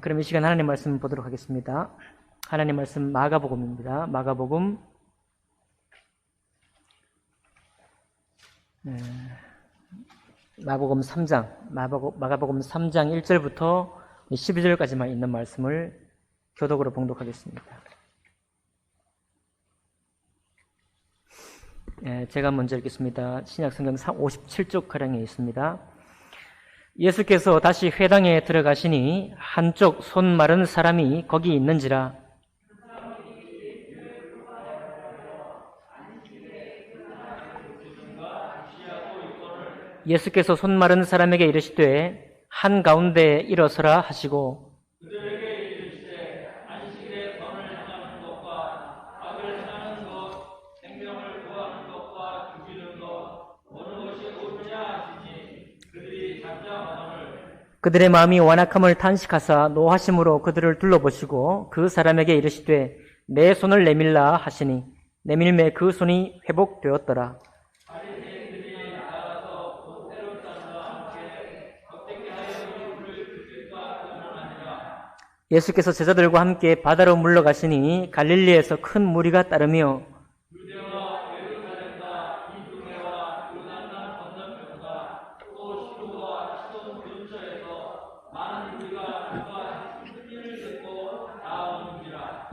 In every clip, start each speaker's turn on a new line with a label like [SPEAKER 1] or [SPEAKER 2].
[SPEAKER 1] 그럼 이 시간 하나님 말씀 보도록 하겠습니다. 하나님 말씀 마가복음입니다. 마가복음 3장, 마가복음 3장 1절부터 12절까지만 있는 말씀을 교독으로 봉독하겠습니다. 제가 먼저 읽겠습니다. 신약성경 57쪽 가량에 있습니다. 예수께서 다시 회당에 들어가시니 한쪽 손 마른 사람이 거기 있는지라. 예수께서 손 마른 사람에게 이르시되 한가운데 일어서라 하시고 그들의 마음이 완악함을 탄식하사 노하심으로 그들을 둘러보시고 그 사람에게 이르시되 내 손을 내밀라 하시니 내밀매 그 손이 회복되었더라. 예수께서 제자들과 함께 바다로 물러가시니 갈릴리에서 큰 무리가 따르며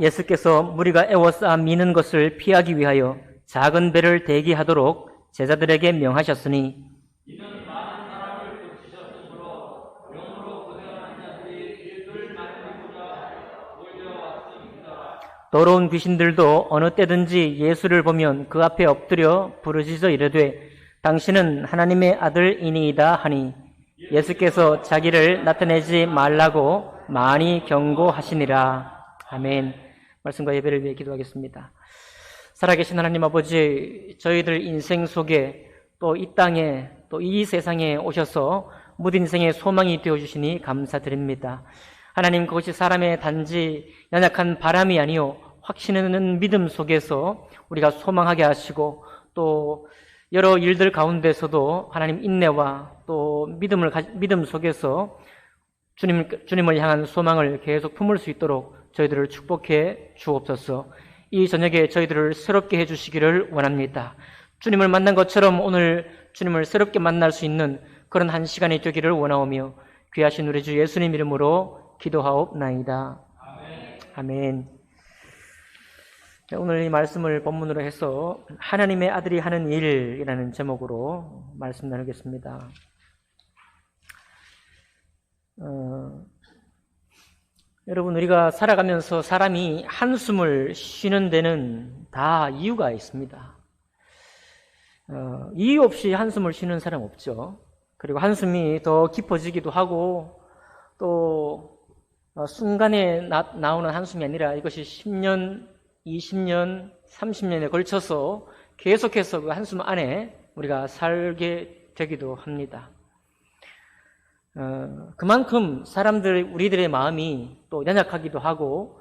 [SPEAKER 1] 예수께서 무리가 애워싸 미는 것을 피하기 위하여 작은 배를 대기하도록 제자들에게 명하셨으니 더러운 귀신들도 어느 때든지 예수를 보면 그 앞에 엎드려 부르짖어 이르되 당신은 하나님의 아들이니이다 하니 예수께서 자기를 나타내지 말라고 많이 경고하시니라. 아멘. 말씀과 예배를 위해 기도하겠습니다. 살아계신 하나님 아버지, 저희들 인생 속에 또 이 땅에 또 이 세상에 오셔서 모든 인생의 소망이 되어주시니 감사드립니다. 하나님, 그것이 사람의 단지 연약한 바람이 아니요 확신 있는 믿음 속에서 우리가 소망하게 하시고 또 여러 일들 가운데서도 하나님 인내와 또 믿음 속에서 주님을 향한 소망을 계속 품을 수 있도록 저희들을 축복해 주옵소서. 이 저녁에 저희들을 새롭게 해주시기를 원합니다. 주님을 만난 것처럼 오늘 주님을 새롭게 만날 수 있는 그런 한 시간이 되기를 원하오며 귀하신 우리 주 예수님 이름으로 기도하옵나이다. 아멘. 오늘 이 말씀을 본문으로 해서 하나님의 아들이 하는 일이라는 제목으로 말씀 나누겠습니다. 여러분, 우리가 살아가면서 사람이 한숨을 쉬는 데는 다 이유가 있습니다. 이유 없이 한숨을 쉬는 사람 없죠. 그리고 한숨이 더 깊어지기도 하고 또 순간에 나오는 한숨이 아니라 이것이 10년, 20년, 30년에 걸쳐서 계속해서 그 한숨 안에 우리가 살게 되기도 합니다. 그만큼 우리들의 마음이 또 연약하기도 하고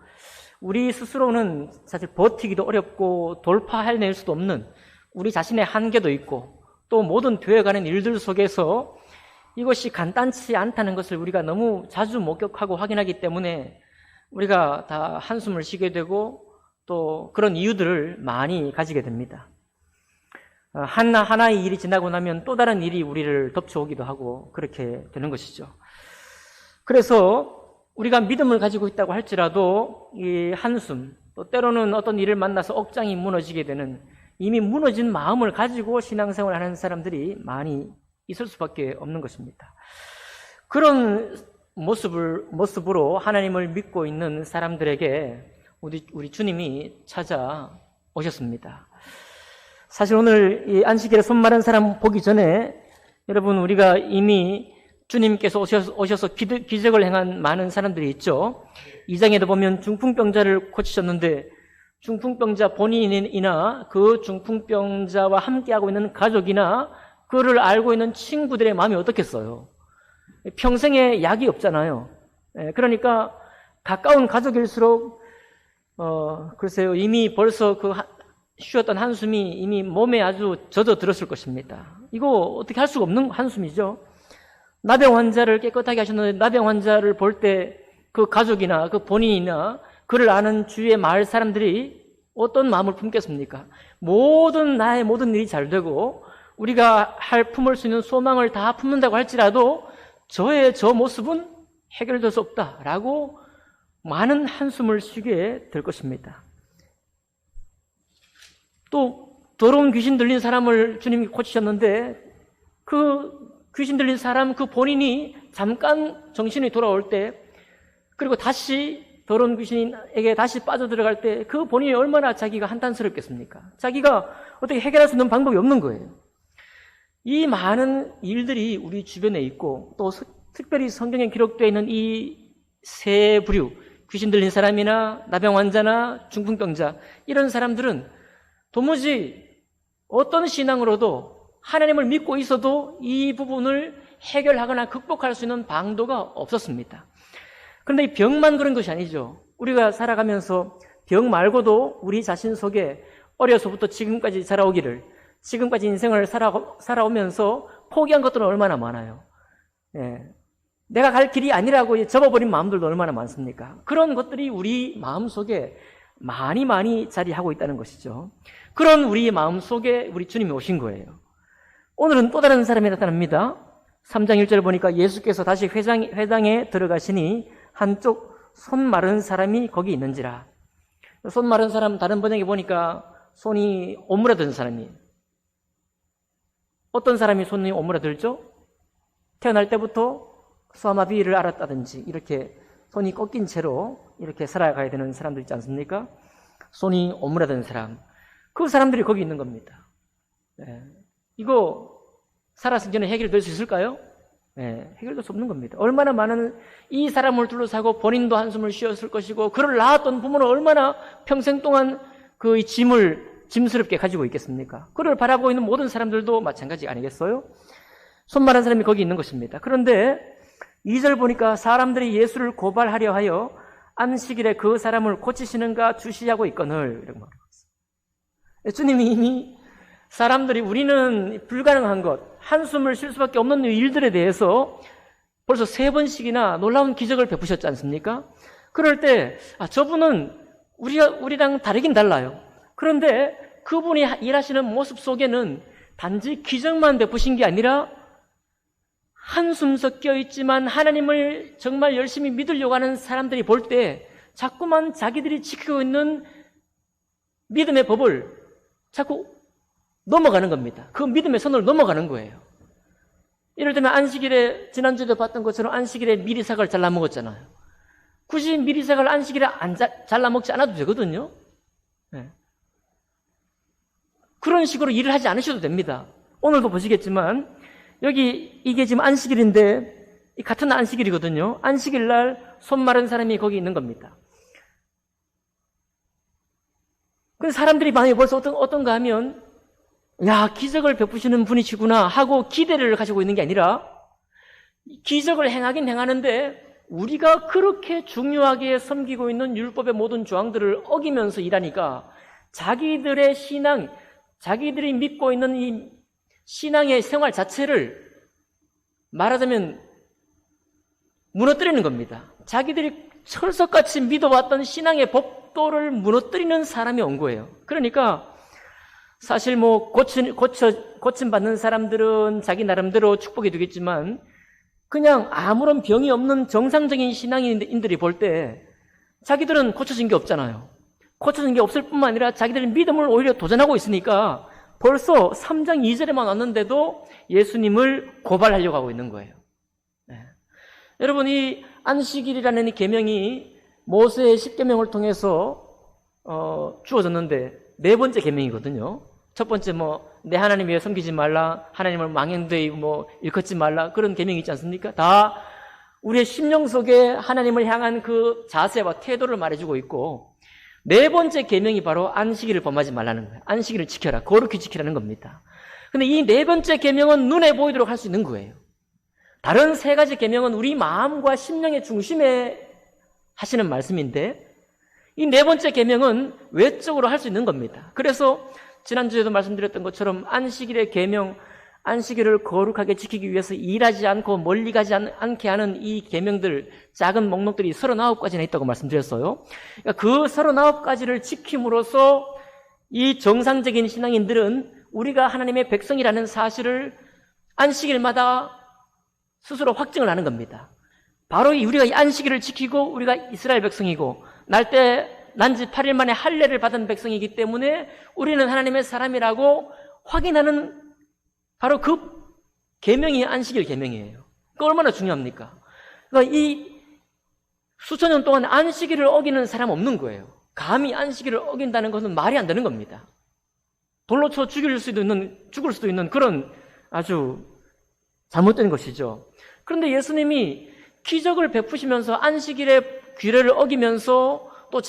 [SPEAKER 1] 우리 스스로는 사실 버티기도 어렵고 돌파해낼 수도 없는 우리 자신의 한계도 있고 또 모든 되어가는 일들 속에서 이것이 간단치 않다는 것을 우리가 너무 자주 목격하고 확인하기 때문에 우리가 다 한숨을 쉬게 되고 또 그런 이유들을 많이 가지게 됩니다. 하나의 일이 지나고 나면 또 다른 일이 우리를 덮쳐오기도 하고 그렇게 되는 것이죠. 그래서 우리가 믿음을 가지고 있다고 할지라도 이 한숨, 또 때로는 어떤 일을 만나서 억장이 무너지게 되는 이미 무너진 마음을 가지고 신앙생활을 하는 사람들이 많이 있을 수밖에 없는 것입니다. 그런 모습으로 하나님을 믿고 있는 사람들에게 우리 주님이 찾아오셨습니다. 사실 오늘 이 안식일에 손 마른 사람 보기 전에 여러분, 우리가 이미 주님께서 오셔서 기적을 행한 많은 사람들이 있죠. 2장에도 보면 중풍병자를 고치셨는데 중풍병자 본인이나 그 중풍병자와 함께하고 있는 가족이나 그를 알고 있는 친구들의 마음이 어떻겠어요? 평생에 약이 없잖아요. 그러니까 가까운 가족일수록 글쎄요, 이미 벌써 쉬었던 한숨이 이미 몸에 아주 젖어들었을 것입니다. 이거 어떻게 할 수가 없는 한숨이죠. 나병 환자를 깨끗하게 하셨는데 나병 환자를 볼 때 그 가족이나 그 본인이나 그를 아는 주위의 마을 사람들이 어떤 마음을 품겠습니까? 나의 모든 일이 잘 되고 우리가 품을 수 있는 소망을 다 품는다고 할지라도 저의 저 모습은 해결될 수 없다라고 많은 한숨을 쉬게 될 것입니다. 또 더러운 귀신 들린 사람을 주님이 고치셨는데 그 귀신 들린 사람 그 본인이 잠깐 정신이 돌아올 때 그리고 다시 더러운 귀신에게 다시 빠져들어갈 때 그 본인이 얼마나 자기가 한탄스럽겠습니까? 자기가 어떻게 해결할 수 있는 방법이 없는 거예요. 이 많은 일들이 우리 주변에 있고 또 특별히 성경에 기록되어 있는 이 세 부류, 귀신 들린 사람이나 나병 환자나 중풍병자, 이런 사람들은 도무지 어떤 신앙으로도 하나님을 믿고 있어도 이 부분을 해결하거나 극복할 수 있는 방도가 없었습니다. 그런데 이 병만 그런 것이 아니죠. 우리가 살아가면서 병 말고도 우리 자신 속에 어려서부터 지금까지 자라오기를, 지금까지 인생을 살아오면서 포기한 것들은 얼마나 많아요. 내가 갈 길이 아니라고 접어버린 마음들도 얼마나 많습니까? 그런 것들이 우리 마음속에 많이 자리하고 있다는 것이죠. 그런 우리 마음속에 우리 주님이 오신 거예요. 오늘은 또 다른 사람이 나타납니다. 3장 1절 보니까 예수께서 다시 회당에 들어가시니 한쪽 손 마른 사람이 거기 있는지라. 손 마른 사람 다른 번역에 보니까 손이 오므라든 사람이. 어떤 사람이 손이 오므라들죠? 태어날 때부터 소아마비를 앓았다든지 이렇게 손이 꺾인 채로 이렇게 살아가야 되는 사람들 있지 않습니까? 손이 오므라든 사람. 그 사람들이 거기 있는 겁니다. 이거 살아서 전에 해결될 수 있을까요? 해결될 수 없는 겁니다. 얼마나 많은 이 사람을 둘러싸고 본인도 한숨을 쉬었을 것이고 그를 낳았던 부모는 얼마나 평생 동안 그 짐스럽게 가지고 있겠습니까? 그를 바라보고 있는 모든 사람들도 마찬가지 아니겠어요? 손 마른 사람이 거기 있는 것입니다. 그런데 2절 보니까 사람들이 예수를 고발하려 하여 안식일에 그 사람을 고치시는가 주시하고 있거늘 이런 말을 했어요. 주님이 이미 사람들이 우리는 불가능한 것, 한숨을 쉴 수밖에 없는 일들에 대해서 벌써 3번씩이나 놀라운 기적을 베푸셨지 않습니까? 그럴 때 저분은 우리랑 다르긴 달라요. 그런데 그분이 일하시는 모습 속에는 단지 기적만 베푸신 게 아니라 한숨 섞여 있지만 하나님을 정말 열심히 믿으려고 하는 사람들이 볼 때 자꾸만 자기들이 지키고 있는 믿음의 법을 자꾸 넘어가는 겁니다. 그 믿음의 선을 넘어가는 거예요. 예를 들면 안식일에 지난주에도 봤던 것처럼 안식일에 미리삭을 잘라 먹었잖아요. 굳이 미리삭을 안식일에 잘라 먹지 않아도 되거든요. 그런 식으로 일을 하지 않으셔도 됩니다. 오늘도 보시겠지만 여기 이게 지금 안식일인데 같은 안식일이거든요. 안식일 날 손 마른 사람이 거기 있는 겁니다. 그 사람들이 많이 벌써 어떤가 하면 기적을 베푸시는 분이시구나 하고 기대를 가지고 있는 게 아니라 기적을 행하긴 행하는데 우리가 그렇게 중요하게 섬기고 있는 율법의 모든 조항들을 어기면서 일하니까 자기들의 신앙, 자기들이 믿고 있는 이 신앙의 생활 자체를 말하자면 무너뜨리는 겁니다. 자기들이 철석같이 믿어왔던 신앙의 법도를 무너뜨리는 사람이 온 거예요. 그러니까 사실 고침받는 사람들은 자기 나름대로 축복이 되겠지만 그냥 아무런 병이 없는 정상적인 신앙인들이 볼 때 자기들은 고쳐진 게 없잖아요. 고쳐진 게 없을 뿐만 아니라 자기들은 믿음을 오히려 도전하고 있으니까 벌써 3장 2절에만 왔는데도 예수님을 고발하려고 하고 있는 거예요. 여러분, 이 안식일이라는 이 계명이 모세의 10계명을 통해서 주어졌는데 4번째 계명이거든요. 첫 번째 내 하나님 위에 섬기지 말라, 하나님을 망령되이 일컫지 말라, 그런 계명이 있지 않습니까? 다 우리의 심령 속에 하나님을 향한 그 자세와 태도를 말해주고 있고 4번째 계명이 바로 안식일을 범하지 말라는 거예요. 안식일을 지켜라, 거룩히 지키라는 겁니다. 근데 이 4번째 계명은 눈에 보이도록 할 수 있는 거예요. 다른 3가지 계명은 우리 마음과 심령의 중심에 하시는 말씀인데 이 4번째 계명은 외적으로 할 수 있는 겁니다. 그래서 지난주에도 말씀드렸던 것처럼 안식일의 계명, 안식일을 거룩하게 지키기 위해서 일하지 않고 멀리 가지 않게 하는 이 계명들, 작은 목록들이 39가지나 있다고 말씀드렸어요. 그러니까 그 39가지를 지킴으로써 이 정상적인 신앙인들은 우리가 하나님의 백성이라는 사실을 안식일마다 스스로 확증을 하는 겁니다. 바로 우리가 이 안식일을 지키고 우리가 이스라엘 백성이고 난지 8일 만에 할례를 받은 백성이기 때문에 우리는 하나님의 사람이라고 확인하는 바로 그 계명이 안식일 계명이에요. 그 얼마나 중요합니까? 그러니까 이 수천 년 동안 안식일을 어기는 사람 없는 거예요. 감히 안식일을 어긴다는 것은 말이 안 되는 겁니다. 돌로 쳐 죽을 수도 있는 그런 아주 잘못된 것이죠. 그런데 예수님이 기적을 베푸시면서 안식일의 규례를 어기면서 또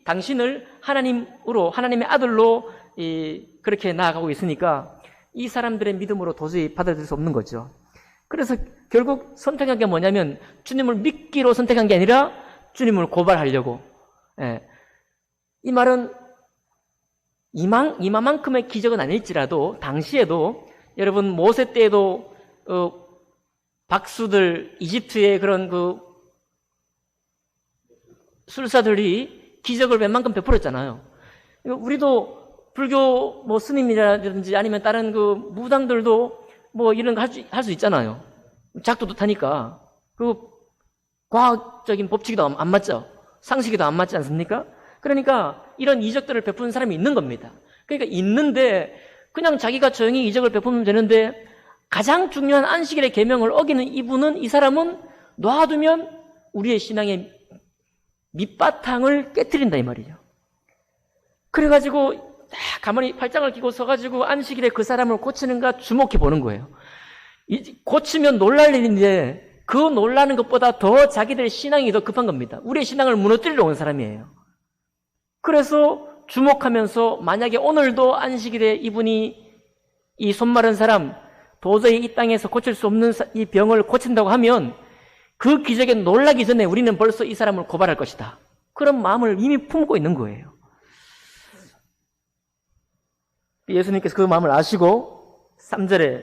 [SPEAKER 1] 당신을 하나님으로, 하나님의 아들로 그렇게 나아가고 있으니까 이 사람들의 믿음으로 도저히 받아들일 수 없는 거죠. 그래서 결국 선택한 게 뭐냐면 주님을 믿기로 선택한 게 아니라 주님을 고발하려고. 이 말은 이만큼의 기적은 아닐지라도 당시에도 여러분 모세 때에도 박수들 이집트의 그런 그 술사들이 기적을 웬만큼 베풀었잖아요. 우리도 불교 스님이라든지 아니면 다른 그 무당들도 이런 거 할 수 있잖아요. 작두도 타니까. 그 과학적인 법칙이도 안 맞죠. 상식이도 안 맞지 않습니까? 그러니까 이런 이적들을 베푸는 사람이 있는 겁니다. 그러니까 있는데 그냥 자기가 조용히 이적을 베푸면 되는데 가장 중요한 안식일의 계명을 어기는 이 사람은 놔두면 우리의 신앙의 밑바탕을 깨트린다 이 말이죠. 그래가지고 가만히 팔짱을 끼고 서가지고 안식일에 그 사람을 고치는가 주목해 보는 거예요. 고치면 놀랄 일인데 그 놀라는 것보다 더 자기들의 신앙이 더 급한 겁니다. 우리의 신앙을 무너뜨리러 온 사람이에요. 그래서 주목하면서 만약에 오늘도 안식일에 이분이 이 손 마른 사람 도저히 이 땅에서 고칠 수 없는 이 병을 고친다고 하면 그 기적에 놀라기 전에 우리는 벌써 이 사람을 고발할 것이다. 그런 마음을 이미 품고 있는 거예요. 예수님께서 그 마음을 아시고 3절에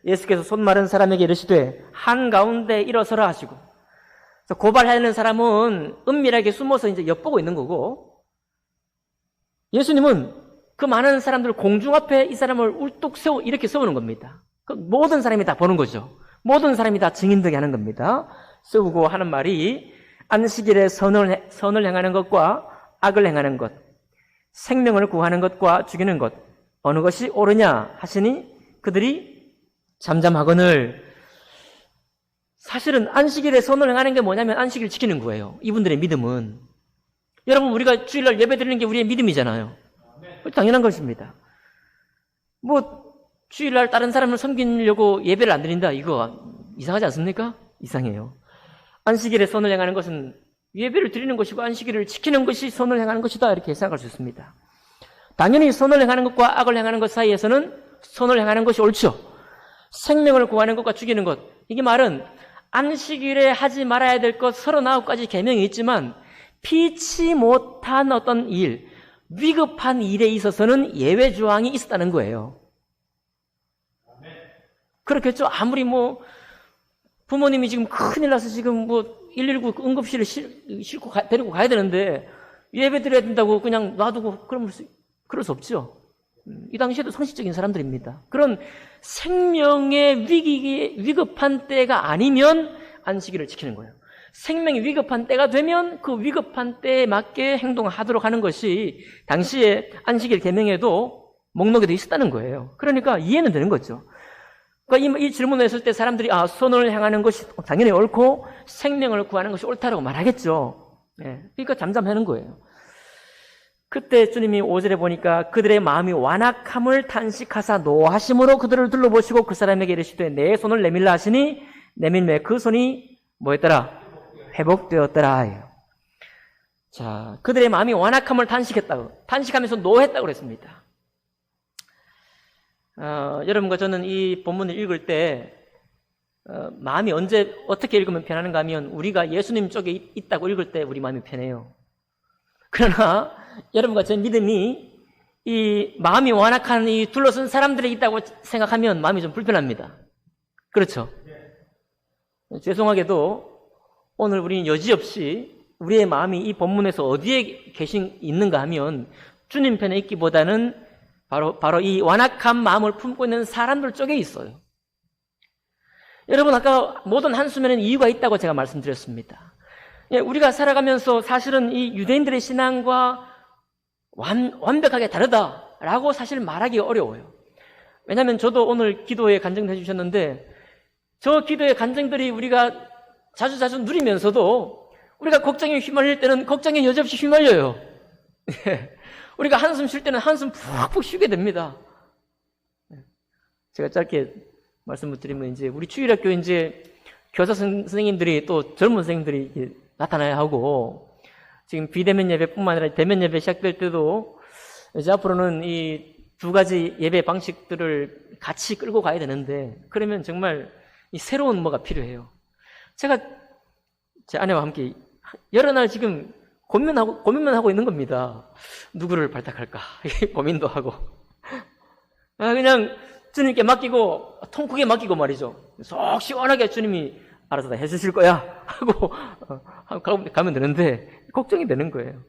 [SPEAKER 1] 예수께서 손 마른 사람에게 이르시되 한가운데 일어서라 하시고, 고발하는 사람은 은밀하게 숨어서 이제 엿보고 있는 거고, 예수님은 그 많은 사람들 공중 앞에 이 사람을 울뚝 이렇게 세우는 겁니다. 모든 사람이 다 보는 거죠. 모든 사람이 다 증인되게 하는 겁니다. 세우고 하는 말이 안식일에 선을 행하는 것과 악을 행하는 것, 생명을 구하는 것과 죽이는 것, 어느 것이 옳으냐 하시니 그들이 잠잠하거늘. 사실은 안식일에 선을 행하는 게 뭐냐면 안식일 지키는 거예요. 이분들의 믿음은. 여러분, 우리가 주일날 예배 드리는 게 우리의 믿음이잖아요. 당연한 것입니다. 주일날 다른 사람을 섬기려고 예배를 안 드린다, 이거 이상하지 않습니까? 이상해요. 안식일에 선을 행하는 것은 예배를 드리는 것이고 안식일을 지키는 것이 선을 행하는 것이다, 이렇게 생각할 수 있습니다. 당연히 선을 행하는 것과 악을 행하는 것 사이에서는 선을 행하는 것이 옳죠. 생명을 구하는 것과 죽이는 것, 이게 말은 안식일에 하지 말아야 될 것 39가지 계명이 있지만 피치 못한 어떤 일, 위급한 일에 있어서는 예외 조항이 있었다는 거예요. 그렇겠죠? 아무리 부모님이 지금 큰일 나서 지금 119 응급실을 싣고 데리고 가야 되는데 예배 드려야 된다고 그냥 놔두고 그럴 수 없죠. 이 당시에도 상식적인 사람들입니다. 그런 생명의 위급한 때가 아니면 안식일을 지키는 거예요. 생명이 위급한 때가 되면 그 위급한 때에 맞게 행동하도록 하는 것이 당시에 안식일 계명에도 목록에도 있었다는 거예요. 그러니까 이해는 되는 거죠. 그러니까 이 질문을 했을 때 사람들이 선을 행하는 것이 당연히 옳고 생명을 구하는 것이 옳다라고 말하겠죠. 그러니까 잠잠하는 거예요. 그때 주님이 5절에 보니까 그들의 마음이 완악함을 탄식하사 노하심으로 그들을 둘러보시고 그 사람에게 이르시되 내 손을 내밀라 하시니 내밀매 그 손이 뭐였더라? 회복되었더라. 자, 그들의 마음이 완악함을 탄식하면서 노했다고 그랬습니다. 여러분과 저는 이 본문을 읽을 때 마음이 어떻게 읽으면 편한가 하면 우리가 예수님 쪽에 있다고 읽을 때 우리 마음이 편해요. 그러나 여러분과 제 믿음이 이 마음이 완악한 이 둘러싼 사람들이 있다고 생각하면 마음이 좀 불편합니다. 그렇죠? 죄송하게도 오늘 우리는 여지없이 우리의 마음이 이 본문에서 어디에 있는가 하면 주님 편에 있기보다는 바로 이 완악한 마음을 품고 있는 사람들 쪽에 있어요. 여러분, 아까 모든 한수면에는 이유가 있다고 제가 말씀드렸습니다. 우리가 살아가면서 사실은 이 유대인들의 신앙과 완벽하게 다르다라고 사실 말하기 어려워요. 왜냐하면 저도 오늘 기도에 간증해 주셨는데 저 기도의 간증들이 우리가 자주 누리면서도 우리가 걱정에 휘말릴 때는 걱정에 여지없이 휘말려요. 우리가 한숨 쉴 때는 한숨 푹푹 쉬게 됩니다. 제가 짧게 말씀을 드리면 이제 우리 주일학교 이제 교사 선생님들이 또 젊은 선생님들이 나타나야 하고 지금 비대면 예배뿐만 아니라 대면 예배 시작될 때도 이제 앞으로는 이 두 가지 예배 방식들을 같이 끌고 가야 되는데 그러면 정말 이 새로운 뭐가 필요해요. 제가 제 아내와 함께 여러 날 지금 고민만 하고 있는 겁니다. 누구를 발탁할까 고민도 하고 그냥 주님께 맡기고 통 크게 맡기고 말이죠. 속 시원하게 주님이 알아서 다 해주실 거야 하고 가면 되는데 걱정이 되는 거예요.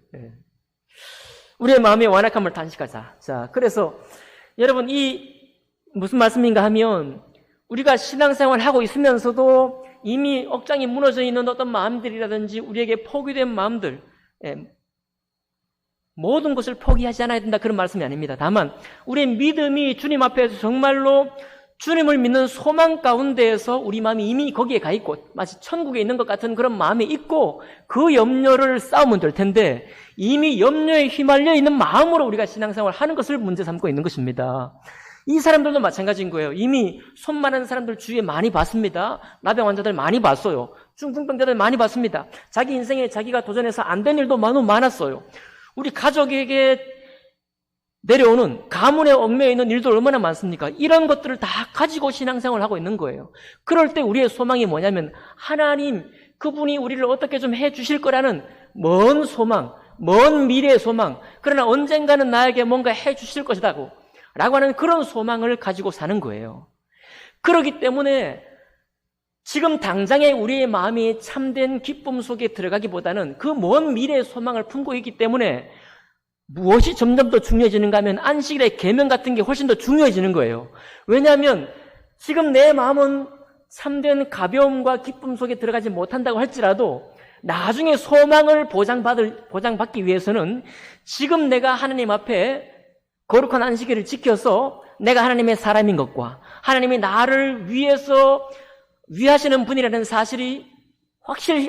[SPEAKER 1] 우리의 마음의 완악함을 단식하자. 자, 그래서 여러분 이 무슨 말씀인가 하면 우리가 신앙생활을 하고 있으면서도 이미 억장이 무너져 있는 어떤 마음들이라든지 우리에게 포기된 마음들 모든 것을 포기하지 않아야 된다 그런 말씀이 아닙니다. 다만 우리의 믿음이 주님 앞에서 정말로 주님을 믿는 소망 가운데에서 우리 마음이 이미 거기에 가 있고 마치 천국에 있는 것 같은 그런 마음이 있고 그 염려를 쌓으면 될 텐데 이미 염려에 휘말려 있는 마음으로 우리가 신앙생활을 하는 것을 문제 삼고 있는 것입니다. 이 사람들도 마찬가지인 거예요. 이미 손 많은 사람들 주위에 많이 봤습니다. 나병 환자들 많이 봤어요. 중풍병자들 많이 봤습니다. 자기 인생에 자기가 도전해서 안 된 일도 많았어요. 우리 가족에게 내려오는 가문에 얽매여 있는 일도 얼마나 많습니까? 이런 것들을 다 가지고 신앙생활을 하고 있는 거예요. 그럴 때 우리의 소망이 뭐냐면 하나님 그분이 우리를 어떻게 좀 해주실 거라는 먼 소망, 먼 미래의 소망, 그러나 언젠가는 나에게 뭔가 해주실 것이라고 라고 하는 그런 소망을 가지고 사는 거예요. 그렇기 때문에 지금 당장의 우리의 마음이 참된 기쁨 속에 들어가기보다는 그 먼 미래의 소망을 품고 있기 때문에 무엇이 점점 더 중요해지는가 하면 안식일의 계명 같은 게 훨씬 더 중요해지는 거예요. 왜냐하면 지금 내 마음은 참된 가벼움과 기쁨 속에 들어가지 못한다고 할지라도 나중에 소망을 보장받기 위해서는 지금 내가 하나님 앞에 거룩한 안식일을 지켜서 내가 하나님의 사람인 것과 하나님이 나를 위해서 위하시는 분이라는 사실이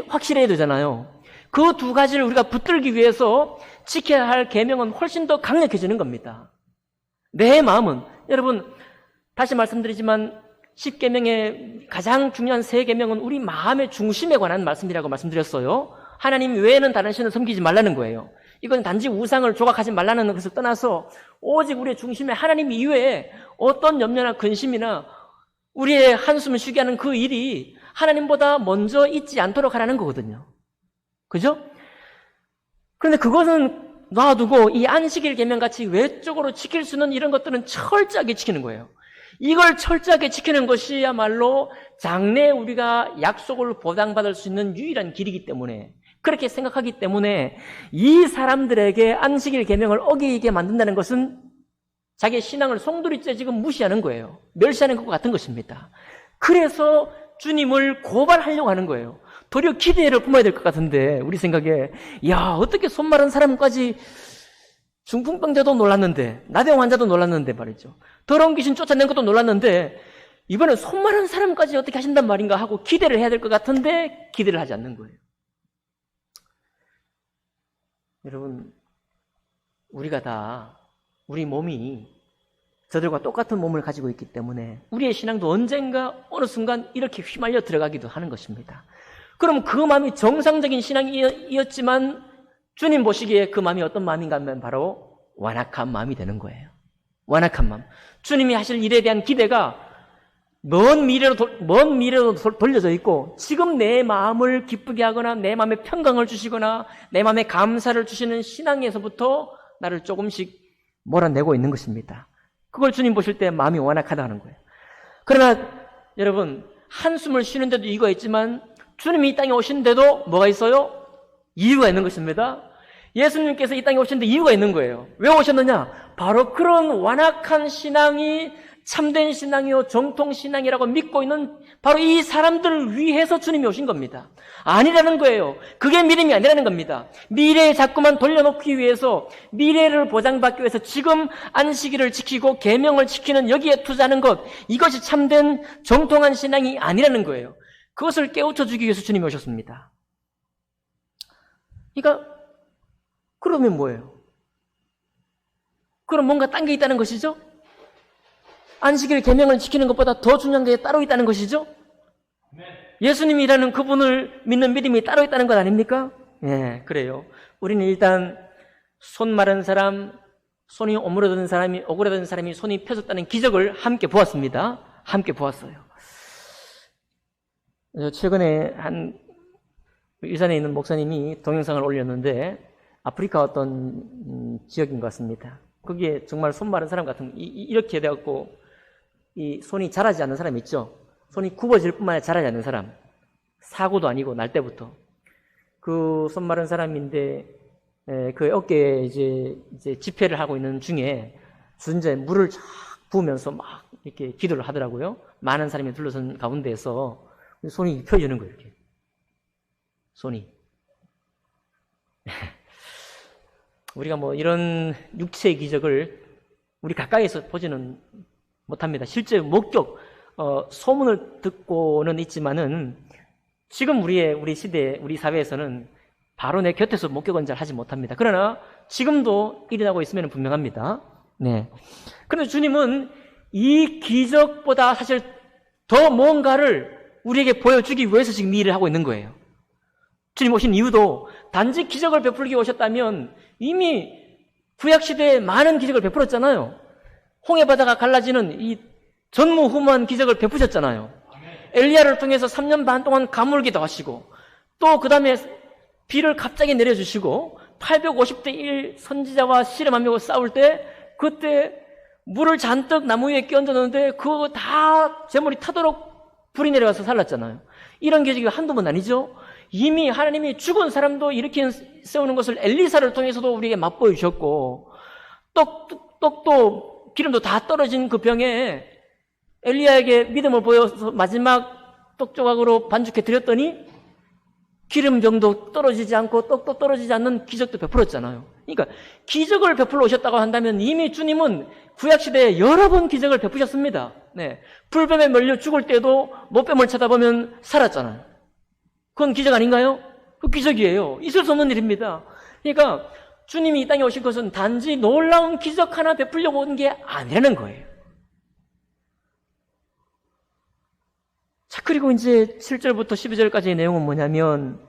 [SPEAKER 1] 확실해야 되잖아요. 그 두 가지를 우리가 붙들기 위해서 지켜야 할 계명은 훨씬 더 강력해지는 겁니다. 내 마음은 여러분 다시 말씀드리지만 10계명의 가장 중요한 3계명은 우리 마음의 중심에 관한 말씀이라고 말씀드렸어요. 하나님 외에는 다른 신을 섬기지 말라는 거예요. 이건 단지 우상을 조각하지 말라는 것을 떠나서 오직 우리의 중심에 하나님 이외에 어떤 염려나 근심이나 우리의 한숨을 쉬게 하는 그 일이 하나님보다 먼저 있지 않도록 하라는 거거든요. 그죠? 그런데 그것은 놔두고 이 안식일 계명같이 외적으로 지킬 수 있는 이런 것들은 철저하게 지키는 거예요. 이걸 철저하게 지키는 것이야말로 장래에 우리가 약속을 보장받을 수 있는 유일한 길이기 때문에 그렇게 생각하기 때문에 이 사람들에게 안식일 계명을 어기게 만든다는 것은 자기의 신앙을 송두리째 지금 무시하는 거예요. 멸시하는 것과 같은 것입니다. 그래서 주님을 고발하려고 하는 거예요. 도리어 기대를 품어야 될 것 같은데 우리 생각에 야 어떻게 손 마른 사람까지 중풍병자도 놀랐는데 나병 환자도 놀랐는데 말이죠. 더러운 귀신 쫓아낸 것도 놀랐는데 이번엔 손 마른 사람까지 어떻게 하신단 말인가 하고 기대를 해야 될 것 같은데 기대를 하지 않는 거예요. 여러분 우리가 다 우리 몸이 저들과 똑같은 몸을 가지고 있기 때문에 우리의 신앙도 언젠가 어느 순간 이렇게 휘말려 들어가기도 하는 것입니다. 그럼 그 마음이 정상적인 신앙이었지만 주님 보시기에 그 마음이 어떤 마음인가 하면 바로 완악한 마음이 되는 거예요. 완악한 마음. 주님이 하실 일에 대한 기대가 먼 미래로 돌려져 있고 지금 내 마음을 기쁘게 하거나 내 마음에 평강을 주시거나 내 마음에 감사를 주시는 신앙에서부터 나를 조금씩 몰아내고 있는 것입니다. 그걸 주님 보실 때 마음이 완악하다는 거예요. 그러나 여러분, 한숨을 쉬는데도 이유가 있지만 주님이 이 땅에 오시는데도 뭐가 있어요? 이유가 있는 것입니다. 예수님께서 이 땅에 오시는데 이유가 있는 거예요. 왜 오셨느냐? 바로 그런 완악한 신앙이 참된 신앙이요 정통 신앙이라고 믿고 있는 바로 이 사람들을 위해서 주님이 오신 겁니다. 아니라는 거예요. 그게 믿음이 아니라는 겁니다. 미래에 자꾸만 돌려놓기 위해서, 미래를 보장받기 위해서 지금 안식일을 지키고 계명을 지키는 여기에 투자하는 것, 이것이 참된 정통한 신앙이 아니라는 거예요. 그것을 깨우쳐주기 위해서 주님이 오셨습니다. 그러니까 그러면 뭐예요? 그럼 뭔가 딴 게 있다는 것이죠? 안식일 계명을 지키는 것보다 더 중요한 게 따로 있다는 것이죠? 예수님이라는 그분을 믿는 믿음이 따로 있다는 것 아닙니까? 예, 그래요. 우리는 일단 손 마른 사람, 손이 오그라든 사람이 손이 펴졌다는 기적을 함께 보았습니다. 함께 보았어요. 최근에 한 일산에 있는 목사님이 동영상을 올렸는데 아프리카 어떤 지역인 것 같습니다. 거기에 정말 손 마른 사람 같은 이렇게 돼갖고 이 손이 자라지 않는 사람 있죠. 손이 굽어질 뿐만 아니라 자라지 않는 사람. 사고도 아니고 날 때부터 그 손 마른 사람인데 그 어깨에 이제 집회를 하고 있는 중에 주전자에 물을 쫙 부으면서 막 이렇게 기도를 하더라고요. 많은 사람이 둘러선 가운데에서 손이 펴지는 거예요. 이렇게 손이. 우리가 뭐 이런 육체의 기적을 우리 가까이에서 보지는 못합니다. 실제 목격, 소문을 듣고는 있지만은 지금 우리 시대, 우리 사회에서는 바로 내 곁에서 목격은 잘 하지 못합니다. 그러나 지금도 일어나고 있으면 분명합니다. 네. 그런데 주님은 이 기적보다 사실 더 뭔가를 우리에게 보여주기 위해서 지금 이 일을 하고 있는 거예요. 주님 오신 이유도 단지 기적을 베풀기 오셨다면 이미 구약시대에 많은 기적을 베풀었잖아요. 홍해바다가 갈라지는 이 전무후무한 기적을 베푸셨잖아요. 엘리야를 통해서 3년 반 동안 가물기도 하시고 또 그 다음에 비를 갑자기 내려주시고 850대 1 선지자와 씨름하며 싸울 때 그때 물을 잔뜩 나무 위에 끼얹었는데 그거 다 재물이 타도록 불이 내려와서 살랐잖아요. 이런 기적이 한두 번 아니죠. 이미 하나님이 죽은 사람도 일으키는 세우는 것을 엘리사를 통해서도 우리에게 맛보여 주셨고 떡도 기름도 다 떨어진 그 병에 엘리야에게 믿음을 보여서 마지막 떡 조각으로 반죽해 드렸더니 기름병도 떨어지지 않고 떡도 떨어지지 않는 기적도 베풀었잖아요. 그러니까 기적을 베풀러 오셨다고 한다면 이미 주님은 구약시대에 여러 번 기적을 베푸셨습니다. 네. 불뱀에 몰려 죽을 때도 못뱀을 쳐다보면 살았잖아요. 그건 기적 아닌가요? 그 기적이에요. 있을 수 없는 일입니다. 그러니까 주님이 이 땅에 오신 것은 단지 놀라운 기적 하나 베풀려고 온 게 아니라는 거예요. 자, 그리고 이제 7절부터 12절까지의 내용은 뭐냐면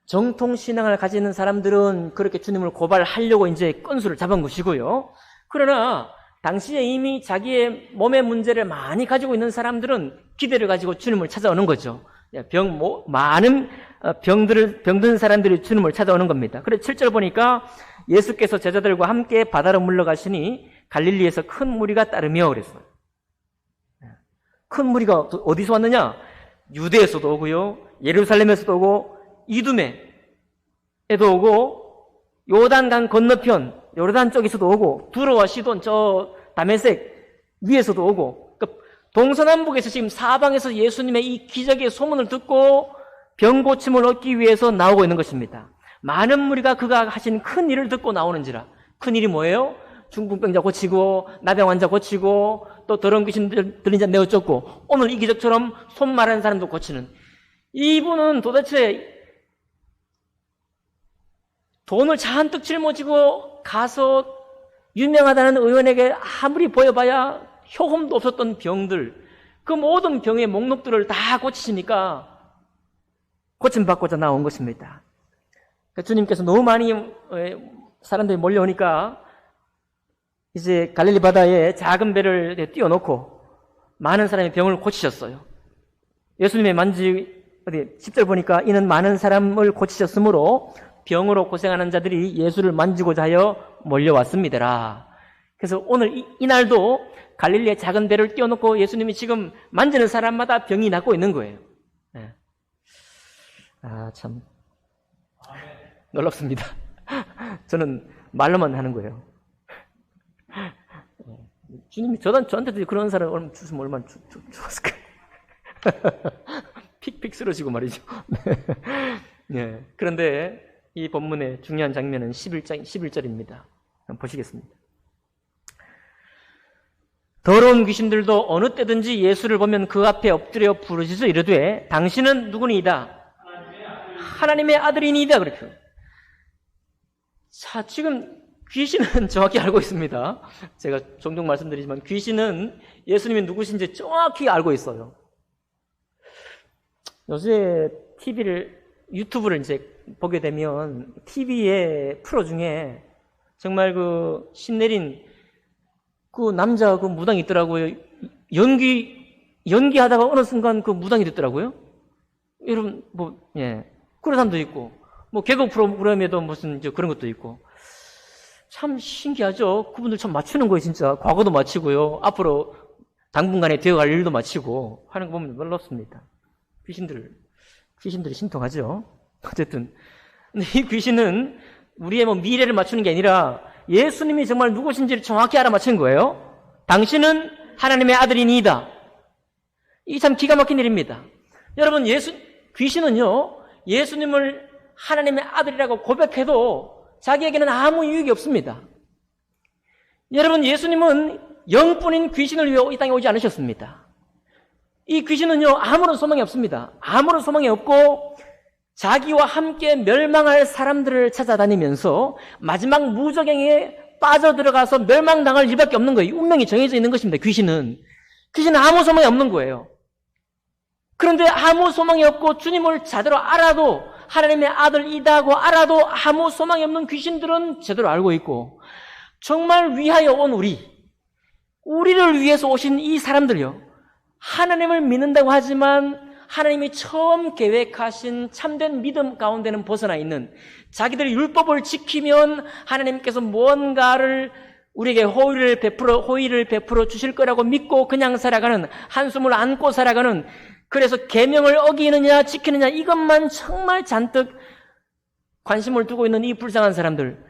[SPEAKER 1] 정통신앙을 가지는 사람들은 그렇게 주님을 고발하려고 이제 건수를 잡은 것이고요. 그러나 당시에 이미 자기의 몸의 문제를 많이 가지고 있는 사람들은 기대를 가지고 주님을 찾아오는 거죠. 많은 병든 사람들이 주님을 찾아오는 겁니다. 그래서 7절 보니까 예수께서 제자들과 함께 바다로 물러가시니 갈릴리에서 큰 무리가 따르며 그랬어요. 큰 무리가 어디서 왔느냐? 유대에서도 오고요, 예루살렘에서도 오고, 이두메에도 오고, 요단강 건너편 요르단 쪽에서도 오고, 두로와 시돈 저 다메섹 위에서도 오고, 그러니까 동서남북에서 지금 사방에서 예수님의 이 기적의 소문을 듣고 병 고침을 얻기 위해서 나오고 있는 것입니다. 많은 무리가 그가 하신 큰 일을 듣고 나오는지라. 큰 일이 뭐예요? 중풍병자 고치고, 나병 환자 고치고, 또 더러운 귀신 들린 자 내어 쫓고, 오늘 이 기적처럼 손 마른 사람도 고치는. 이분은 도대체 돈을 잔뜩 짊어지고 가서 유명하다는 의원에게 아무리 보여봐야 효험도 없었던 병들, 그 모든 병의 목록들을 다 고치시니까 고침받고자 나온 것입니다. 주님께서 너무 많이 사람들이 몰려오니까 이제 갈릴리 바다에 작은 배를 띄워놓고 많은 사람이 병을 고치셨어요. 예수님의 10절 보니까 이는 많은 사람을 고치셨으므로 병으로 고생하는 자들이 예수를 만지고자 하여 몰려왔습니다. 그래서 오늘 이날도 갈릴리의 작은 배를 띄워놓고 예수님이 지금 만지는 사람마다 병이 낫고 있는 거예요. 네. 참 놀랍습니다. 저는 말로만 하는 거예요. 주님이 저한테도 그런 사람 얼마나 주시면 얼마나 좋았을까. 픽픽 쓰러지고 말이죠. 네. 그런데 이 본문의 중요한 장면은 11절입니다. 한번 보시겠습니다. 더러운 귀신들도 어느 때든지 예수를 보면 그 앞에 엎드려 부르짖어 이르되 당신은 누구니이다? 하나님의 아들이니이다. 그렇게. 자, 지금 귀신은 정확히 알고 있습니다. 제가 종종 말씀드리지만 귀신은 예수님이 누구신지 정확히 알고 있어요. 요새 유튜브를 이제 보게 되면 TV의 프로 중에 정말 그 신내린 그 남자 그 무당이 있더라고요. 연기하다가 어느 순간 그 무당이 됐더라고요. 여러분, 그런 사람도 있고, 개그 프로그램에도 무슨 그런 것도 있고. 참 신기하죠? 그분들 참 맞추는 거예요, 진짜. 과거도 맞추고요. 앞으로 당분간에 되어갈 일도 맞추고 하는 거 보면 놀랍습니다. 귀신들이 신통하죠? 어쨌든. 근데 이 귀신은 우리의 미래를 맞추는 게 아니라 예수님이 정말 누구신지를 정확히 알아맞힌 거예요. 당신은 하나님의 아들이니이다. 이게 참 기가 막힌 일입니다. 여러분, 귀신은요, 예수님을 하나님의 아들이라고 고백해도 자기에게는 아무 유익이 없습니다. 여러분, 예수님은 영뿐인 귀신을 위해 이 땅에 오지 않으셨습니다. 이 귀신은요, 아무런 소망이 없습니다. 아무런 소망이 없고 자기와 함께 멸망할 사람들을 찾아다니면서 마지막 무저갱에 빠져들어가서 멸망당할 일밖에 없는 거예요. 운명이 정해져 있는 것입니다. 귀신은 아무 소망이 없는 거예요. 그런데 아무 소망이 없고 주님을 제대로 알아도 하나님의 아들이다고 알아도 아무 소망이 없는 귀신들은 제대로 알고 있고 정말 위하여 온 우리를 위해서 오신 이 사람들요, 하나님을 믿는다고 하지만 하나님이 처음 계획하신 참된 믿음 가운데는 벗어나 있는, 자기들의 율법을 지키면 하나님께서 무언가를 우리에게 호의를 베풀어 주실 거라고 믿고 그냥 살아가는, 한숨을 안고 살아가는, 그래서 계명을 어기느냐 지키느냐 이것만 정말 잔뜩 관심을 두고 있는 이 불쌍한 사람들,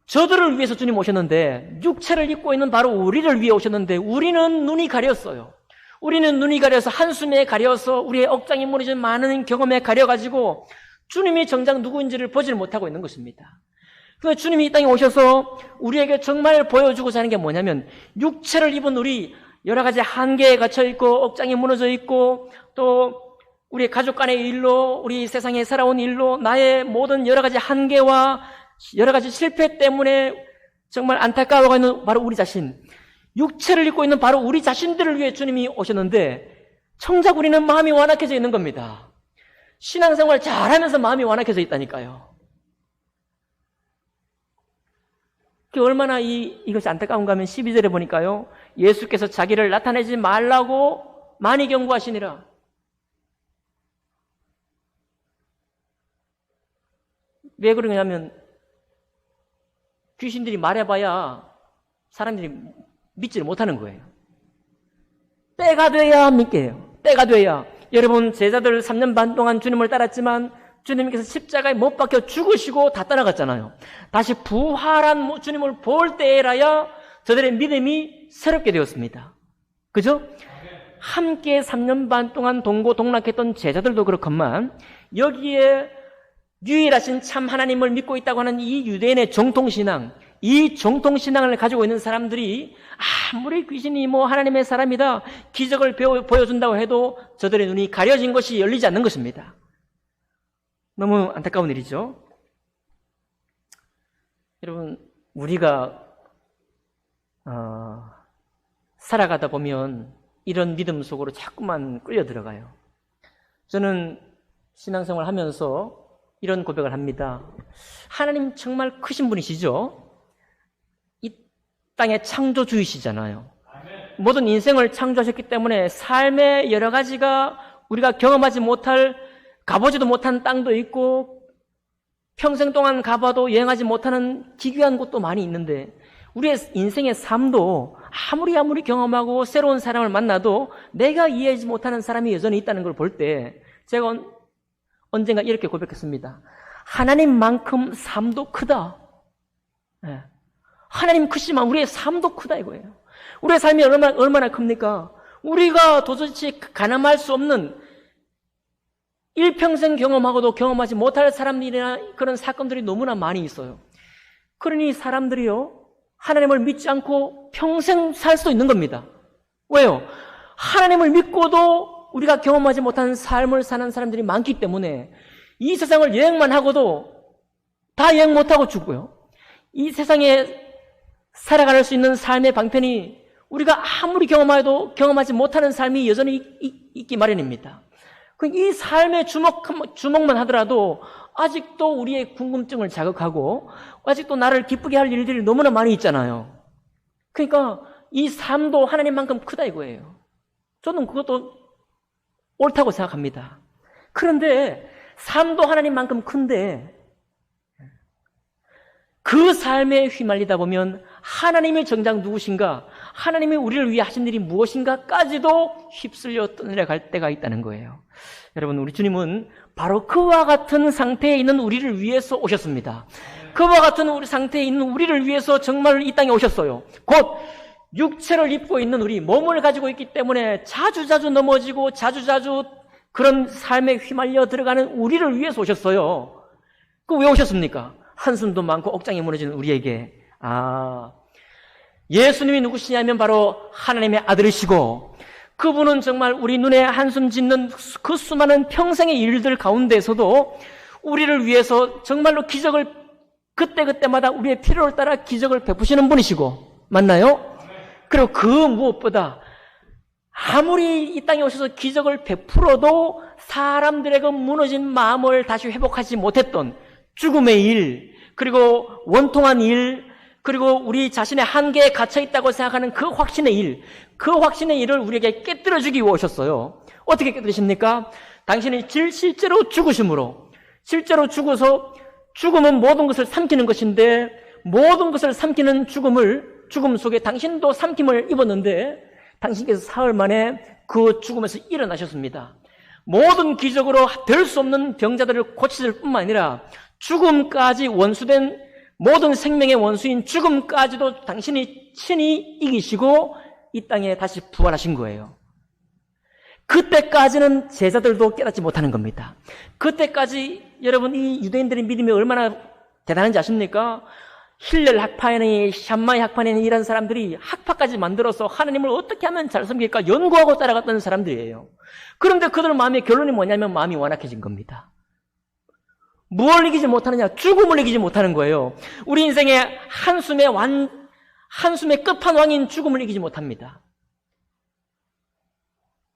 [SPEAKER 1] 저들을 위해서 주님 오셨는데, 육체를 입고 있는 바로 우리를 위해 오셨는데 우리는 눈이 가렸어요. 우리는 눈이 가려서, 한숨에 가려서, 우리의 억장이 무너진 많은 경험에 가려가지고 주님이 정작 누구인지를 보지를 못하고 있는 것입니다. 그래서 주님이 이 땅에 오셔서 우리에게 정말 보여주고자 하는 게 뭐냐면, 육체를 입은 우리, 여러 가지 한계에 갇혀 있고 억장이 무너져 있고 또 우리 가족 간의 일로, 우리 세상에 살아온 일로 나의 모든 여러 가지 한계와 여러 가지 실패 때문에 정말 안타까워하고 있는 바로 우리 자신, 육체를 입고 있는 바로 우리 자신들을 위해 주님이 오셨는데 정작 우리는 마음이 완악해져 있는 겁니다. 신앙생활 잘하면서 마음이 완악해져 있다니까요. 그게 얼마나 이것이 안타까운가 하면 12절에 보니까요, 예수께서 자기를 나타내지 말라고 많이 경고하시니라. 왜 그러냐면 귀신들이 말해봐야 사람들이 믿지를 못하는 거예요. 때가 돼야 믿게 해요. 때가 돼야. 여러분, 제자들 3년 반 동안 주님을 따랐지만 주님께서 십자가에 못 박혀 죽으시고 다 따라갔잖아요. 다시 부활한 주님을 볼 때라야 저들의 믿음이 새롭게 되었습니다. 그죠? 함께 3년 반 동안 동고동락했던 제자들도 그렇건만 여기에 유일하신 참 하나님을 믿고 있다고 하는 이 유대인의 정통신앙, 이 정통신앙을 가지고 있는 사람들이 아무리 귀신이 하나님의 사람이다, 기적을 보여준다고 해도 저들의 눈이 가려진 것이 열리지 않는 것입니다. 너무 안타까운 일이죠. 여러분, 우리가 살아가다 보면 이런 믿음 속으로 자꾸만 끌려 들어가요. 저는 신앙생활 하면서 이런 고백을 합니다. 하나님 정말 크신 분이시죠? 이 땅의 창조주이시잖아요. 모든 인생을 창조하셨기 때문에 삶의 여러 가지가 우리가 경험하지 못할, 가보지도 못한 땅도 있고 평생 동안 가봐도 여행하지 못하는 기괴한 곳도 많이 있는데 우리의 인생의 삶도 아무리 경험하고 새로운 사람을 만나도 내가 이해하지 못하는 사람이 여전히 있다는 걸 볼 때 제가 언젠가 이렇게 고백했습니다. 하나님만큼 삶도 크다. 네. 하나님 크시지만 우리의 삶도 크다 이거예요. 우리의 삶이 얼마나 큽니까? 우리가 도저히 가늠할 수 없는 일평생 경험하고도 경험하지 못할 사람들이나 그런 사건들이 너무나 많이 있어요. 그러니 사람들이요, 하나님을 믿지 않고 평생 살 수 있는 겁니다. 왜요? 하나님을 믿고도 우리가 경험하지 못한 삶을 사는 사람들이 많기 때문에 이 세상을 여행만 하고도 다 여행 못하고 죽고요. 이 세상에 살아갈 수 있는 삶의 방편이 우리가 아무리 경험해도 경험하지 못하는 삶이 여전히 있기 마련입니다. 이 삶의 주목만 하더라도 아직도 우리의 궁금증을 자극하고 아직도 나를 기쁘게 할 일들이 너무나 많이 있잖아요. 그러니까 이 삶도 하나님만큼 크다 이거예요. 저는 그것도 옳다고 생각합니다. 그런데 삶도 하나님만큼 큰데 그 삶에 휘말리다 보면 하나님의 정작 누구신가, 하나님이 우리를 위해 하신 일이 무엇인가까지도 휩쓸려 떠내려갈 때가 있다는 거예요. 여러분, 우리 주님은 바로 그와 같은 상태에 있는 우리를 위해서 오셨습니다. 그와 같은 우리 상태에 있는 우리를 위해서 정말 이 땅에 오셨어요. 곧 육체를 입고 있는 우리, 몸을 가지고 있기 때문에 자주자주 넘어지고 자주자주 그런 삶에 휘말려 들어가는 우리를 위해서 오셨어요. 그 왜 오셨습니까? 한숨도 많고 억장이 무너지는 우리에게. 예수님이 누구시냐면 바로 하나님의 아들이시고 그분은 정말 우리 눈에 한숨 짓는 그 수많은 평생의 일들 가운데서도 우리를 위해서 정말로 기적을 그때그때마다 우리의 필요를 따라 기적을 베푸시는 분이시고, 맞나요? 그리고 그 무엇보다 아무리 이 땅에 오셔서 기적을 베풀어도 사람들의 그 무너진 마음을 다시 회복하지 못했던 죽음의 일, 그리고 원통한 일, 그리고 우리 자신의 한계에 갇혀있다고 생각하는 그 확신의 일, 그 확신의 일을 우리에게 깨뜨려주기 위해 오셨어요. 어떻게 깨뜨리십니까? 당신이 실제로 죽으심으로, 실제로 죽어서 죽음은 모든 것을 삼키는 것인데 모든 것을 삼키는 죽음 속에 당신도 삼킴을 입었는데 당신께서 사흘 만에 그 죽음에서 일어나셨습니다. 모든 기적으로 될 수 없는 병자들을 고치실 뿐만 아니라 죽음까지 원수된 모든 생명의 원수인 죽음까지도 당신이 친히 이기시고 이 땅에 다시 부활하신 거예요. 그때까지는 제자들도 깨닫지 못하는 겁니다. 그때까지 여러분 이 유대인들의 믿음이 얼마나 대단한지 아십니까? 힐렐 학파니, 샴마이 학파니 이런 사람들이 학파까지 만들어서 하나님을 어떻게 하면 잘 섬길까 연구하고 따라갔던 사람들이에요. 그런데 그들 마음의 결론이 뭐냐면 마음이 완악해진 겁니다. 무엇을 이기지 못하느냐? 죽음을 이기지 못하는 거예요. 우리 인생의 한숨의 끝판왕인 죽음을 이기지 못합니다.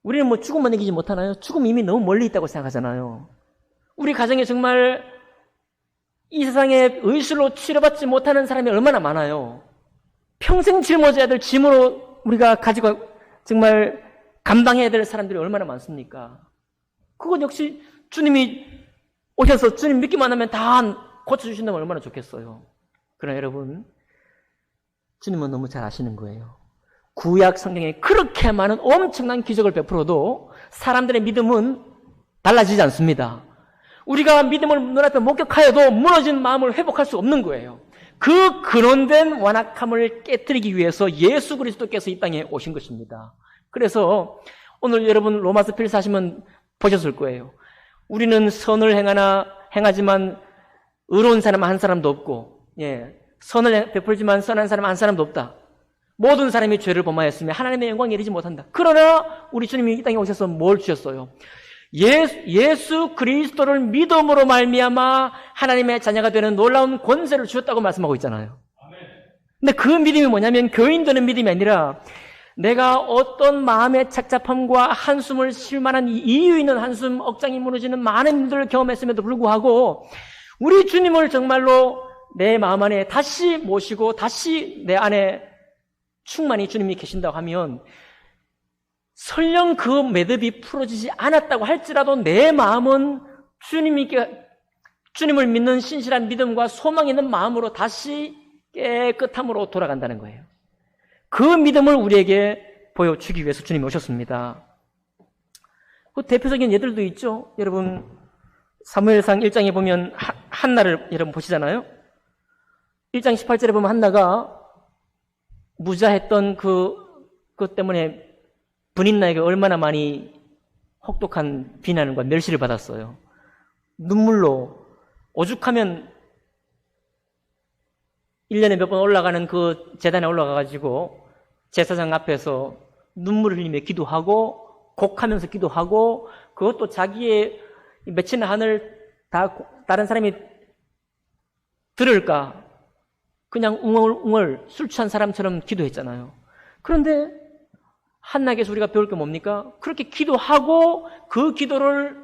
[SPEAKER 1] 우리는 뭐 죽음만 이기지 못하나요? 죽음이 이미 너무 멀리 있다고 생각하잖아요. 우리 가정에 정말 이 세상에 의술로 치료받지 못하는 사람이 얼마나 많아요. 평생 짊어져야 될 짐으로 우리가 가지고 정말 감당해야 될 사람들이 얼마나 많습니까? 그건 역시 주님이 오셔서 주님 믿기만 하면 다 고쳐주신다면 얼마나 좋겠어요. 그러나 여러분, 주님은 너무 잘 아시는 거예요. 구약 성경에 그렇게 많은 엄청난 기적을 베풀어도 사람들의 믿음은 달라지지 않습니다. 우리가 믿음을 눈앞에 목격하여도 무너진 마음을 회복할 수 없는 거예요. 그 근원된 완악함을 깨뜨리기 위해서 예수 그리스도께서 이 땅에 오신 것입니다. 그래서 오늘 여러분 로마서 필사 하시면 보셨을 거예요. 우리는 선을 행하지만 의로운 사람 한 사람도 없고, 선을 베풀지만 선한 사람 한 사람도 없다. 모든 사람이 죄를 범하였으며 하나님의 영광에 이르지 못한다. 그러나 우리 주님이 이 땅에 오셔서 뭘 주셨어요? 예수 그리스도를 믿음으로 말미암아 하나님의 자녀가 되는 놀라운 권세를 주셨다고 말씀하고 있잖아요. 근데 그 믿음이 뭐냐면 교인되는 믿음이 아니라 내가 어떤 마음의 착잡함과 한숨을 쉴 만한 이유 있는 한숨, 억장이 무너지는 많은 일들을 경험했음에도 불구하고 우리 주님을 정말로 내 마음 안에 다시 모시고 다시 내 안에 충만히 주님이 계신다고 하면 설령 그 매듭이 풀어지지 않았다고 할지라도 내 마음은 주님을 믿는 신실한 믿음과 소망 있는 마음으로 다시 깨끗함으로 돌아간다는 거예요. 그 믿음을 우리에게 보여주기 위해서 주님이 오셨습니다. 그 대표적인 예들도 있죠. 여러분 사무엘상 1장에 보면 한나를 여러분 보시잖아요. 1장 18절에 보면 한나가 무자했던 그 때문에 분인나에게 얼마나 많이 혹독한 비난과 멸시를 받았어요. 눈물로 오죽하면 1년에 몇 번 올라가는 그 제단에 올라가가지고 제사장 앞에서 눈물을 흘리며 기도하고 곡하면서 기도하고 그것도 자기의 맺힌 한을 다 다른 사람이 들을까 그냥 웅얼웅얼 술 취한 사람처럼 기도했잖아요. 그런데 한나에게서 우리가 배울 게 뭡니까? 그렇게 기도하고 그 기도를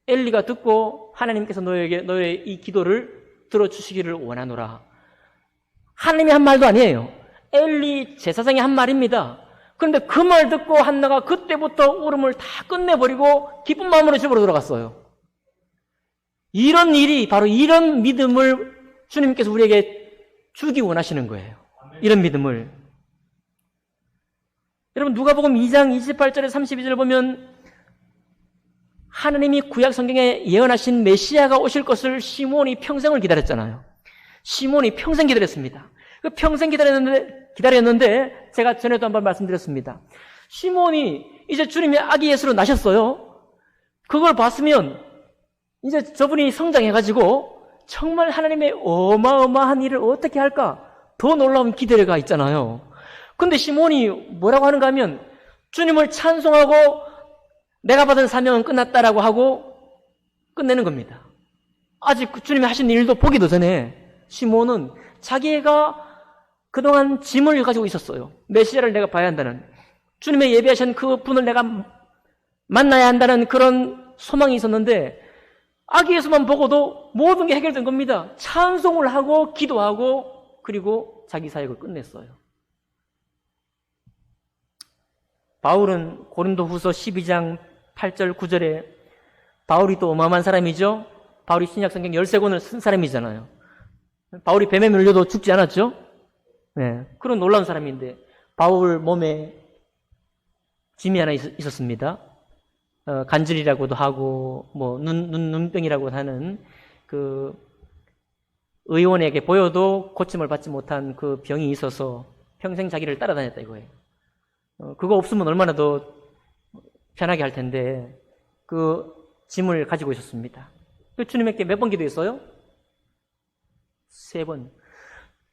[SPEAKER 1] 엘리가 듣고 하나님께서 너의 이 기도를 들어주시기를 원하노라. 하나님이 한 말도 아니에요. 엘리 제사장이 한 말입니다. 그런데 그 말 듣고 한나가 그때부터 울음을 다 끝내버리고 기쁜 마음으로 집으로 돌아갔어요. 이런 일이 바로 이런 믿음을 주님께서 우리에게 주기 원하시는 거예요. 이런 믿음을. 여러분 누가복음 2장 28절에 32절을 보면 하나님이 구약 성경에 예언하신 메시아가 오실 것을 시몬이 평생을 기다렸잖아요. 시몬이 평생 기다렸습니다. 그 평생 기다렸는데 제가 전에도 한번 말씀드렸습니다. 시몬이 이제 주님의 아기 예수로 나셨어요. 그걸 봤으면 이제 저분이 성장해가지고 정말 하나님의 어마어마한 일을 어떻게 할까? 더 놀라운 기대가 있잖아요. 근데 시몬이 뭐라고 하는가 하면 주님을 찬송하고 내가 받은 사명은 끝났다라고 하고 끝내는 겁니다. 아직 주님이 하신 일도 보기도 전에 시몬은 자기가 그동안 짐을 가지고 있었어요. 메시아를 내가 봐야 한다는, 주님의 예비하신 그 분을 내가 만나야 한다는 그런 소망이 있었는데 아기 예수만 보고도 모든 게 해결된 겁니다. 찬송을 하고 기도하고 그리고 자기 사역을 끝냈어요. 바울은 고린도후서 12장 8절 9절에 바울이 또 어마어마한 사람이죠. 바울이 신약성경 13권을 쓴 사람이잖아요. 바울이 뱀에 물려도 죽지 않았죠. 네, 그런 놀라운 사람인데 바울 몸에 짐이 하나 있었습니다. 간질이라고도 하고 뭐 눈병이라고 하는 그 의원에게 보여도 고침을 받지 못한 그 병이 있어서 평생 자기를 따라다녔다 이거예요. 그거 없으면 얼마나 더 편하게 할 텐데 그 짐을 가지고 있었습니다. 주님께 몇 번 기도했어요? 3번.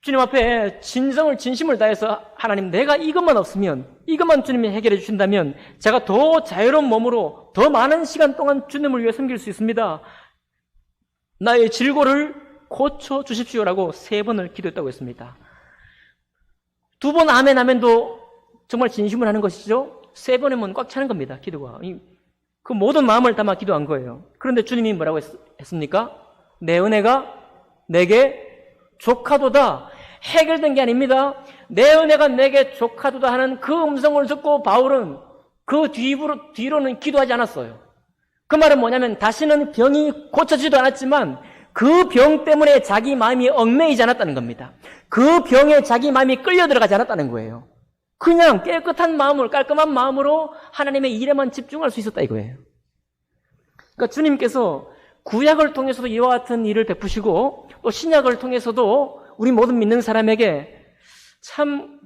[SPEAKER 1] 주님 앞에 진심을 다해서 하나님 내가 이것만 없으면 이것만 주님이 해결해 주신다면 제가 더 자유로운 몸으로 더 많은 시간 동안 주님을 위해 섬길 수 있습니다. 나의 질고를 고쳐 주십시오라고 3번을 기도했다고 했습니다. 2번 아멘 하면도 정말 진심을 하는 것이죠. 3번이면 꽉 차는 겁니다. 기도가. 그 모든 마음을 담아 기도한 거예요. 그런데 주님이 뭐라고 했습니까? 내 은혜가 내게 족하도다. 해결된 게 아닙니다. 내 은혜가 내게 족하도다 하는 그 음성을 듣고 바울은 그 뒤로는 기도하지 않았어요. 그 말은 뭐냐면 다시는 병이 고쳐지지도 않았지만 그 병 때문에 자기 마음이 얽매이지 않았다는 겁니다. 그 병에 자기 마음이 끌려 들어가지 않았다는 거예요. 그냥 깨끗한 마음으로, 깔끔한 마음으로 하나님의 일에만 집중할 수 있었다 이거예요. 그러니까 주님께서 구약을 통해서도 이와 같은 일을 베푸시고 또 신약을 통해서도 우리 모든 믿는 사람에게 참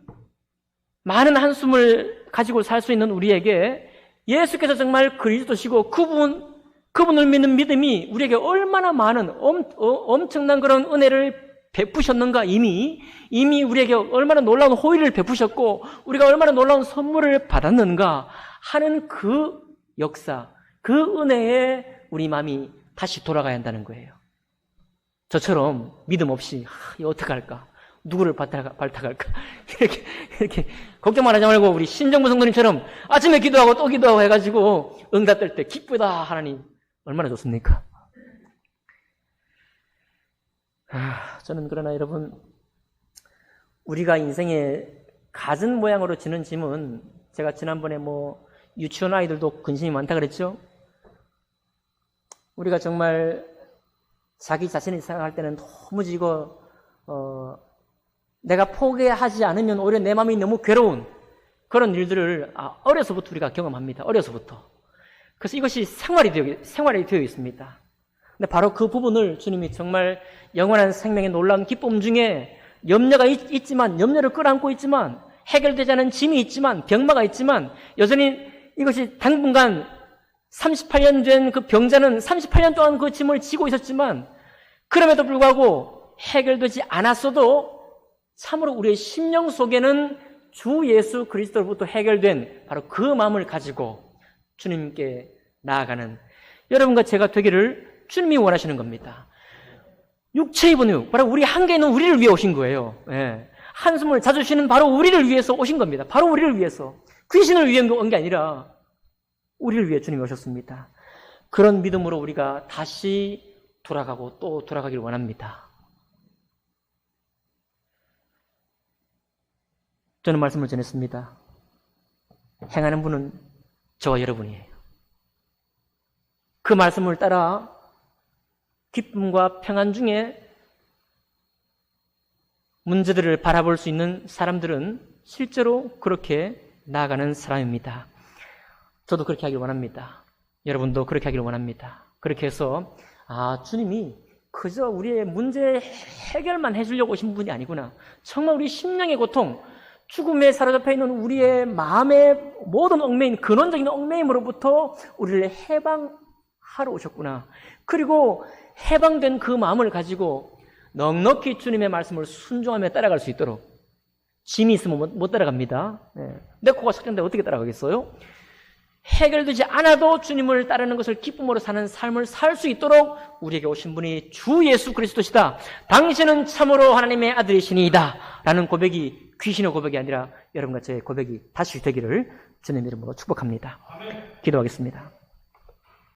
[SPEAKER 1] 많은 한숨을 가지고 살 수 있는 우리에게 예수께서 정말 그리스도시고 그분을 믿는 믿음이 우리에게 얼마나 많은 엄청난 그런 은혜를 베푸셨는가, 이미 우리에게 얼마나 놀라운 호의를 베푸셨고 우리가 얼마나 놀라운 선물을 받았는가 하는 그 역사, 그 은혜에 우리 마음이 다시 돌아가야 한다는 거예요. 저처럼 믿음 없이 이거 어떡할까, 누구를 발탁할까 이렇게 걱정만 하지 말고 우리 신정부 성도님처럼 아침에 기도하고 또 기도하고 해가지고 응답될 때 기쁘다 하나님, 얼마나 좋습니까? 저는 그러나 여러분, 우리가 인생에 갖은 모양으로 지는 짐은, 제가 지난번에 유치원 아이들도 근심이 많다 그랬죠? 우리가 정말 자기 자신이 생각할 때는 도무지 이거 내가 포기하지 않으면 오히려 내 마음이 너무 괴로운 그런 일들을 어려서부터 우리가 경험합니다. 어려서부터. 그래서 이것이 생활이 되어 있습니다. 근데 바로 그 부분을 주님이 정말 영원한 생명의 놀라운 기쁨 중에 염려가 있지만, 염려를 끌어안고 있지만, 해결되지 않은 짐이 있지만, 병마가 있지만, 여전히 이것이 당분간 38년 된 그 병자는 38년 동안 그 짐을 지고 있었지만, 그럼에도 불구하고 해결되지 않았어도 참으로 우리의 심령 속에는 주 예수 그리스도로부터 해결된 바로 그 마음을 가지고 주님께 나아가는 여러분과 제가 되기를 주님이 원하시는 겁니다. 육체의 번역, 바로 우리 한계에 있는 우리를 위해 오신 거예요. 예. 한숨을 자주 쉬는 바로 우리를 위해서 오신 겁니다. 바로 우리를 위해서. 귀신을 위해 온 게 아니라 우리를 위해 주님이 오셨습니다. 그런 믿음으로 우리가 다시 돌아가고 또 돌아가기를 원합니다. 저는 말씀을 전했습니다. 행하는 분은 저와 여러분이에요. 그 말씀을 따라 기쁨과 평안 중에 문제들을 바라볼 수 있는 사람들은 실제로 그렇게 나아가는 사람입니다. 저도 그렇게 하길 원합니다. 여러분도 그렇게 하길 원합니다. 그렇게 해서 주님이 그저 우리의 문제 해결만 해주려고 오신 분이 아니구나. 정말 우리 심령의 고통, 죽음에 사로잡혀 있는 우리의 마음의 모든 얽매임, 근원적인 얽매임으로부터 우리를 해방하러 오셨구나. 그리고 해방된 그 마음을 가지고 넉넉히 주님의 말씀을 순종하며 따라갈 수 있도록. 짐이 있으면 못 따라갑니다. 내 코가 석장인데 어떻게 따라가겠어요? 해결되지 않아도 주님을 따르는 것을 기쁨으로 사는 삶을 살 수 있도록 우리에게 오신 분이 주 예수 그리스도시다. 당신은 참으로 하나님의 아들이시니이다. 라는 고백이 귀신의 고백이 아니라 여러분과 저의 고백이 다시 되기를 주님의 이름으로 축복합니다. 기도하겠습니다.